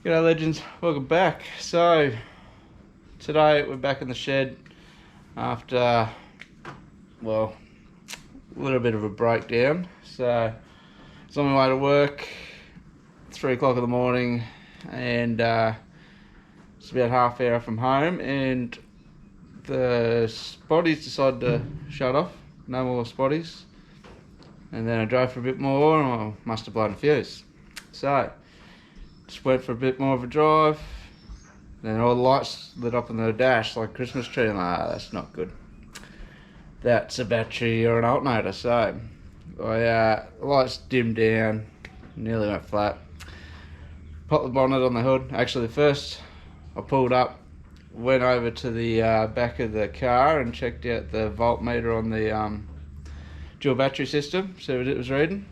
G'day legends, welcome back. So today we're back in the shed after, well, a little bit of a breakdown. So it's on my way to work, 3 o'clock in the morning, and it's about half hour from home, and the spotties decided to shut off, no more spotties. And then I drove for a bit more and I must have blown a fuse. So just went for a bit more of a drive, then all the lights lit up on the dash like a Christmas tree. I'm like, that's not good. That's a battery or an alternator. So the lights dimmed down, nearly went flat. Popped the bonnet on the hood. Actually, first I pulled up, went over to the back of the car and checked out the voltmeter on the dual battery system, see what it was reading,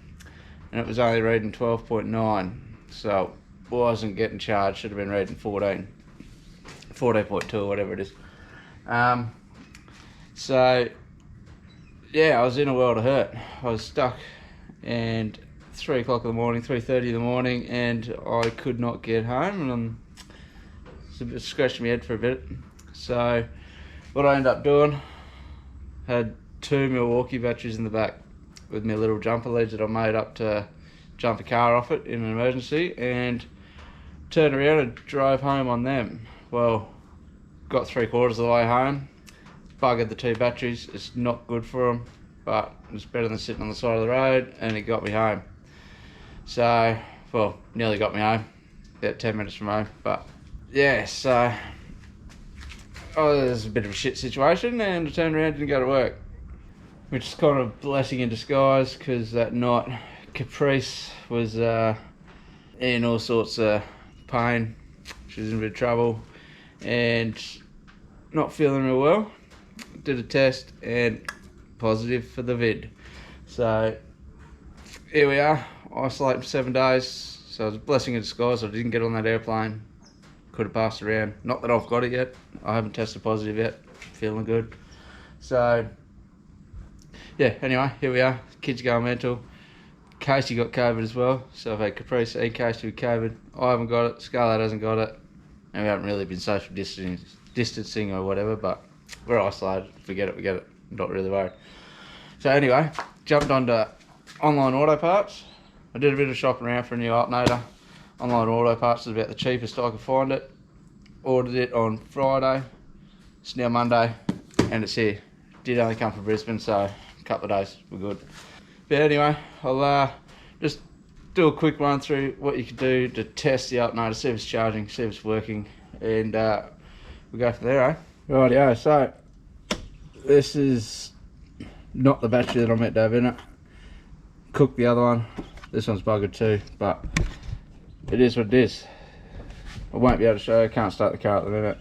and it was only reading 12.9, so wasn't getting charged. Should have been reading 14.2 or whatever it is. So yeah, I was in a world of hurt. I was stuck, and 3 o'clock in the morning, 3:30 in the morning, and I could not get home, and it scratched my head for a bit. So what I ended up doing, had 2 Milwaukee batteries in the back with my little jumper leads that I made up to jump a car off it in an emergency, and turned around and drove home on them. Well, got 3/4 of the way home, buggered the 2 batteries. It's not good for them, but it's better than sitting on the side of the road, and it got me home. So, well, nearly got me home, about 10 minutes from home, but yeah, so it was a bit of a shit situation, and I turned around and didn't go to work, which is kind of a blessing in disguise, because that night Caprice was in all sorts of pain. She was in a bit of trouble and not feeling real well. Did a test and positive for the vid. So here we are, isolated for 7 days. So it was a blessing in disguise. I didn't get on that airplane. Could have passed around. Not that I've got it yet. I haven't tested positive yet. Feeling good. So yeah, anyway, here we are. Kids going mental. Casey got COVID as well, so I've had Caprice and Casey with COVID. I haven't got it, Scarlett hasn't got it, and we haven't really been social distancing or whatever, but we're isolated. If we get it, we get it. I'm not really worried. So anyway, jumped onto online auto parts. I did a bit of shopping around for a new alternator. Online auto parts is about the cheapest I could find it. Ordered it on Friday. It's now Monday, and it's here. Did only come from Brisbane, so a couple of days, we're good. But anyway, I'll just do a quick run through what you can do to test the alternator, see if it's charging, see if it's working, and we'll go from there, eh? Rightio, so this is not the battery that I meant to have in it. Cooked the other one. This one's buggered too, but it is what it is. I won't be able to show you, I can't start the car at the minute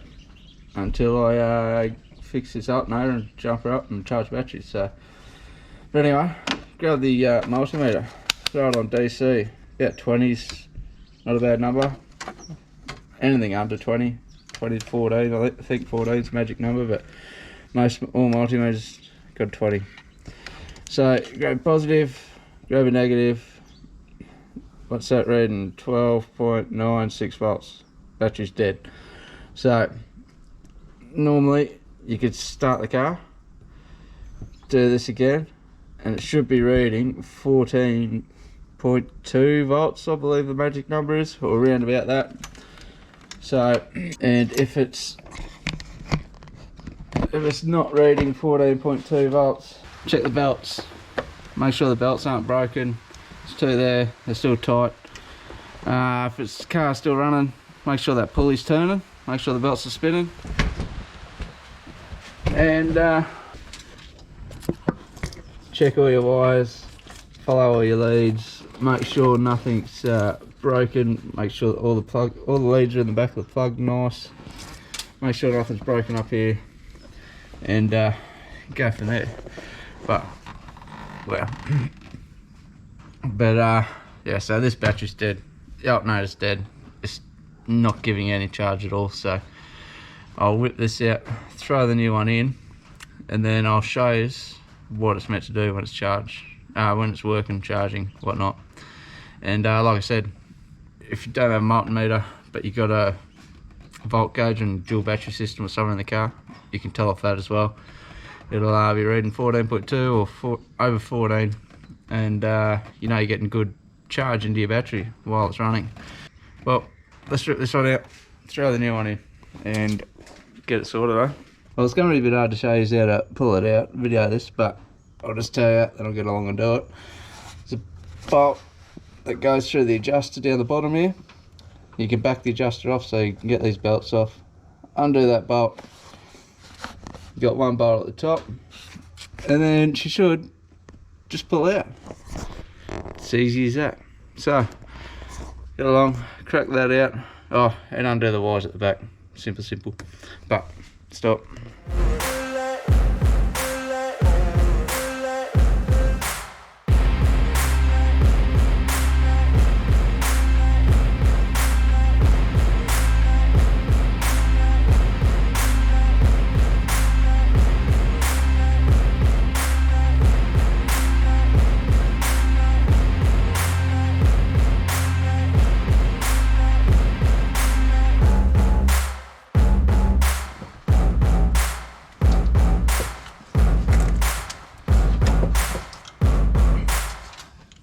until I fix this alternator and jump her up and charge batteries. So, but anyway, grab the multimeter, throw it on DC, about 20s, not a bad number. Anything under 20, 20 to 14, I think 14 is magic number, but all multimeters got 20. So grab positive, grab a negative. What's that reading? 12.96 volts. Battery's dead. So normally you could start the car, do this again, and it should be reading 14.2 volts, I believe the magic number is, or around about that. So, and if it's not reading 14.2 volts, check the belts. Make sure the belts aren't broken. There's 2 there, they're still tight. If the car's still running, make sure that pulley's turning, make sure the belts are spinning. And check all your wires, follow all your leads, make sure nothing's broken, make sure that all the leads are in the back of the plug nice, make sure nothing's broken up here, and go from there. But well, yeah, so this battery's dead, the alternator's dead, it's not giving any charge at all. So I'll whip this out, throw the new one in, and then I'll show you what it's meant to do when it's charged, when it's working, charging, whatnot. And like I said, if you don't have a multimeter, but you got a volt gauge and dual battery system or something in the car, you can tell off that as well. It'll be reading 14.2 or over 14, and you know you're getting good charge into your battery while it's running. Well, let's strip this one out, throw the new one in, and get it sorted, eh? Well, it's going to be a bit hard to show you how to pull it out, video this, but I'll just tell you, then I'll get along and do it. There's a bolt that goes through the adjuster down the bottom here. You can back the adjuster off so you can get these belts off. Undo that bolt. You've got one bolt at the top, and then she should just pull out. It's easy as that. So, get along, crack that out. Oh, and undo the wires at the back. Simple. But, stop.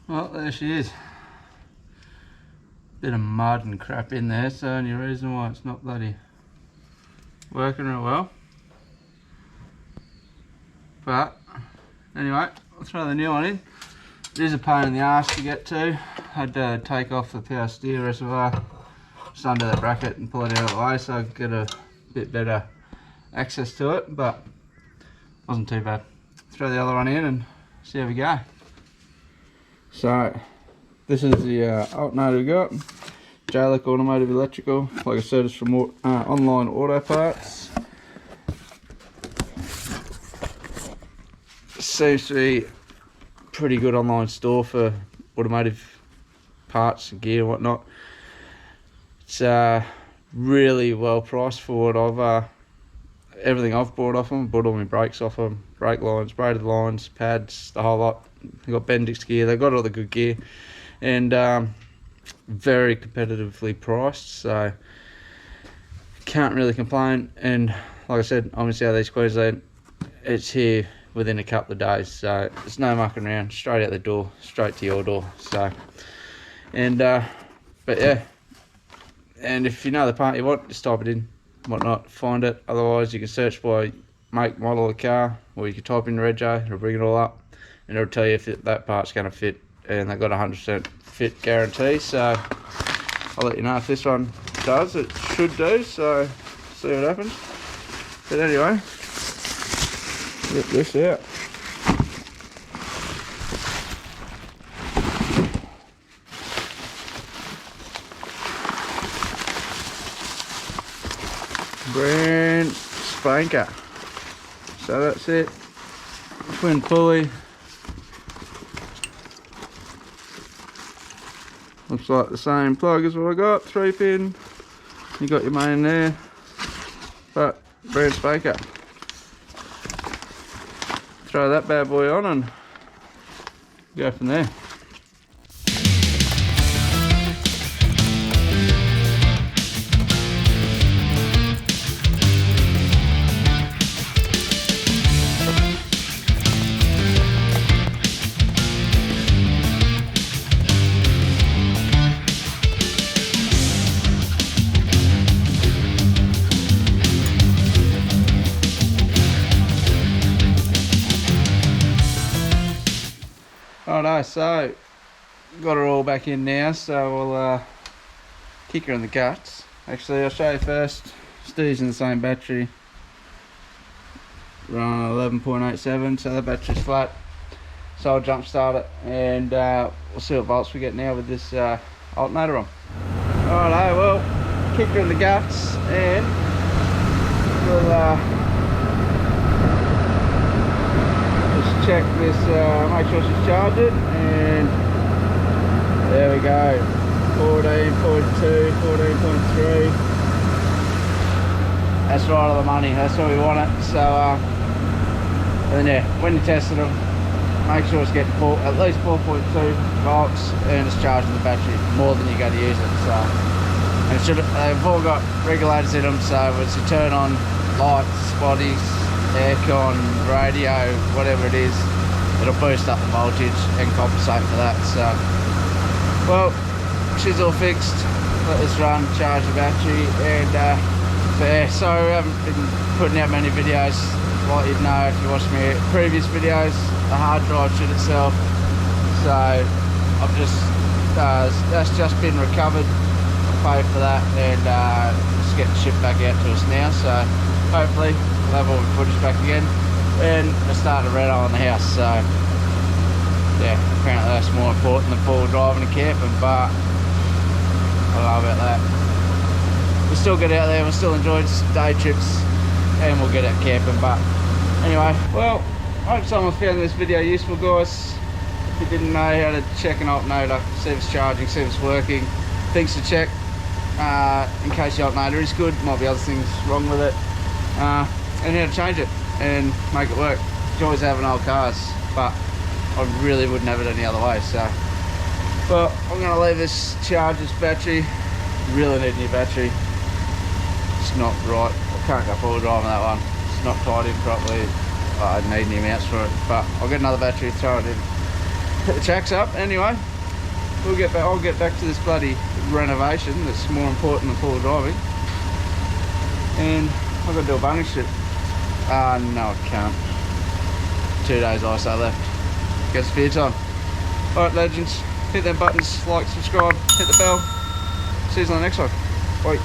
Well, there she is. Bit of mud and crap in there, so any reason why it's not bloody working real well. But anyway, I'll throw the new one in. It is a pain in the arse to get to. Had to take off the power steer reservoir just under the bracket and pull it out of the way so I could get a bit better access to it, but wasn't too bad. Throw the other one in and see how we go. So this is the alternator we got, JLEC Automotive Electrical. Like I said, it's from Online Auto Parts. Seems to be a pretty good online store for automotive parts and gear and whatnot. It's really well priced for what everything I've bought off them. Bought all my brakes off them, brake lines, braided lines, pads, the whole lot. They've got Bendix gear, they've got all the good gear, and very competitively priced, so can't really complain. And like I said, I'm in South East Queensland. It's here within a couple of days, so there's no mucking around, straight out the door, straight to your door. So, and but yeah, and if you know the part you want, just type it in, whatnot, find it. Otherwise you can search by make, model of the car, or you can type in the rego, it'll bring it all up, and it'll tell you if that part's going to fit, and they've got 100% fit guarantee. So I'll let you know if this one does. It should do, so see what happens. But anyway, get this out. Brand spanker. So that's it. Twin pulley. Looks like the same plug as what I got, 3-pin. You got your main there, but brand spanker. Throw that bad boy on and go from there. Righto, so got her all back in now, so we'll kick her in the guts. Actually, I'll show you first. Still using the same battery. We're on 11.87, so the battery's flat. So I'll jump start it, and we'll see what volts we get now with this alternator on. Righto, well, kick her in the guts, and we'll check this, make sure she's charged it, and there we go, 14.2, 14.3. That's right on the money, that's what we want it. So and then yeah, when you're testing them, make sure it's getting at least 4.2 volts and it's charging the battery more than you're going to use it. So And they've all got regulators in them, so it's to turn on lights, bodies, aircon, radio, whatever it is, it'll boost up the voltage and compensate for that. So, well, she's all fixed. Let this run, charge the battery, and yeah, so I haven't been putting out many videos. Like you'd know if you watched my previous videos, the hard drive shit itself. So I've just that's just been recovered. I'll pay for that and just getting shipped back out to us now. So hopefully we'll have all the footage back again. And we're starting to reno on the house. So yeah, apparently that's more important than forward driving and camping, but I don't know about that. We'll still get out there, we'll still enjoy day trips, and we'll get out camping. But anyway, well, I hope someone found this video useful, guys. If you didn't know how to check an alternator, see if it's charging, see if it's working, things to check in case the alternator is good, might be other things wrong with it, and how to change it and make it work. Joys having old cars, but I really wouldn't have it any other way. So, well, I'm going to leave this charge, this battery. Really need a new battery. It's not right. I can't go forward driving that one. It's not tied in properly. I need new mounts for it, but I'll get another battery, throw it in, put the checks up. Anyway, we'll get back. I'll get back to this bloody renovation that's more important than forward driving. And I've got to do a bunny strip. No, I can't. 2 days ISO left. Get spare time. Alright, legends, hit them buttons, like, subscribe, hit the bell. See you on the next one. Bye.